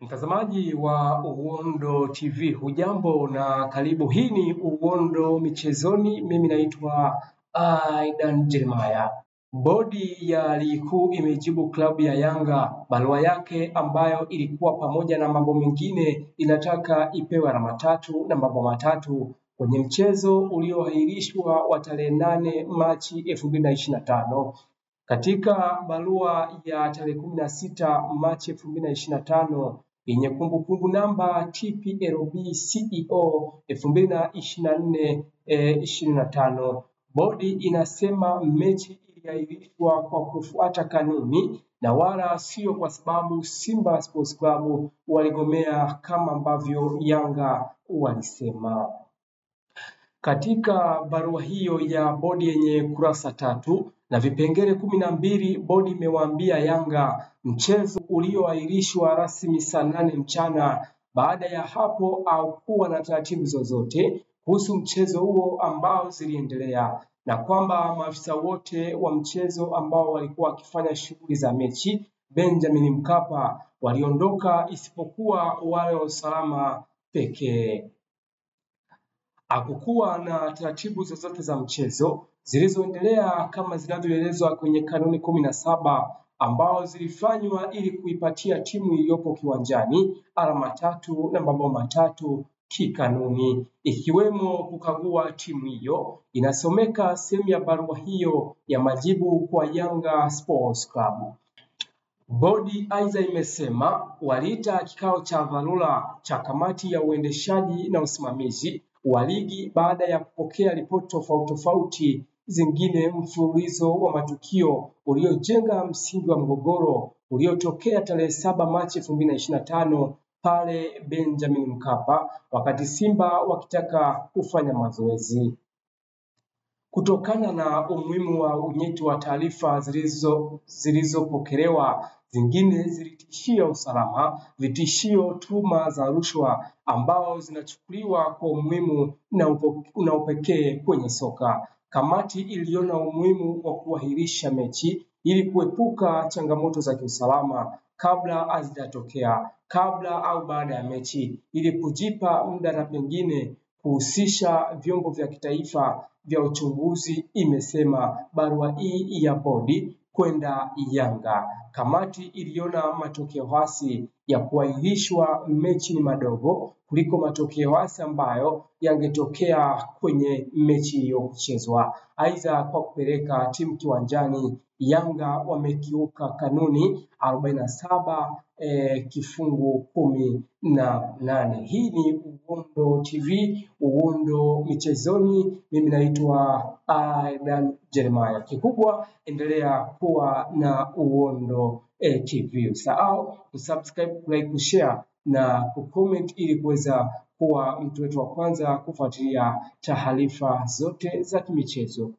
Mtazamaji wa Uhondo TV, hujambo na karibu. Hii ni Uhondo Michezoni. Mimi naitwa Aidan Jeremiah. Bodi ya Ligi Kuu imejibu klabu ya Yanga barua yake ambayo ilikuwa pamoja na mambo mengine inataka ipewe alama 3 na mambo matatu kwenye mchezo ulioahirishwa wa tarehe 8 Machi 2025. Katika barua ya tarehe 16 Machi 2025 yenye kumbukumbu namba TPLB CEO 2024-25, bodi inasema mechi iliahirishwa kwa kufuata kanuni na wala sio kwa sababu Simba Sports Club waligomea kama ambavyo Yanga walisema. Katika barua hiyo ya bodi yenye kurasa 3 na vipengele 12, bodi imewaambia Yanga mchezo ulioahirishwa rasmi saa 8 mchana baada ya hapo au kuwa na taratibu zozote kuhusu mchezo huo ambao ziliendelea, na kwamba maafisa wote wa mchezo ambao walikuwa wakifanya shughuli za mechi Benjamin Mkapa waliondoka isipokuwa wale wa usalama pekee. Hakukuwa na taratibu zozote za mchezo zilizoendelea kama zinavyoelezwa kwenye kanuni 17 ambao zilifanywa ili kuipatia timu iliyopo kiwanjani alama 3 na mabao matatu kikanuni, ikiwemo kukagua timu hiyo. Inasomeka sehemu ya barua hiyo ya majibu kwa Yanga Sports Club. Bodi aidha imesema waliita kikao cha dharura cha kamati ya uendeshaji na usimamizi wa ligi baada ya kupokea ripoti tofauti zingine mfululizo wa matukio uliojenga msingi wa mgogoro uliotokea tarehe 7 Machi 2025 pale Benjamin Mkapa wakati Simba wakitaka kufanya mazoezi. Kutokana na umuhimu wa unyeti wa taarifa zilizopokelewa, zingine zilitishia usalama, vitishio, tuhuma za rushwa ambao zinachukuliwa kwa umuhimu na upekee kwenye soka. Kamati iliona umuhimu wa kuahirisha mechi ili kuepuka changamoto za kiusalama kabla hazijatokea, kabla au baada ya mechi, ili kujipa muda na pengine kuhusisha vyombo vya kitaifa vya uchunguzi, imesema barua hii ya bodi kwenda Yanga. Kamati iliona matokeo hasi ya kuahirishwa mechi ni madogo kuliko matokeo hasi ambayo yangetokea kwenye mechi hiyo kuchezwa. Aidha, kwa kupeleka timu kiwanjani, Yanga wamekiuka kanuni 47 kifungu 18. Hii ni Uhondo TV, Uhondo Michezoni. Mimi naitwa Aidan Jeremiah. Kikubwa endelea kuwa na Uhondo TV. Usahau kusubscribe, like, kushare na kucomment ili kuweza kuwa mtu wetu wa kwanza kufuatilia taarifa zote za kimichezo.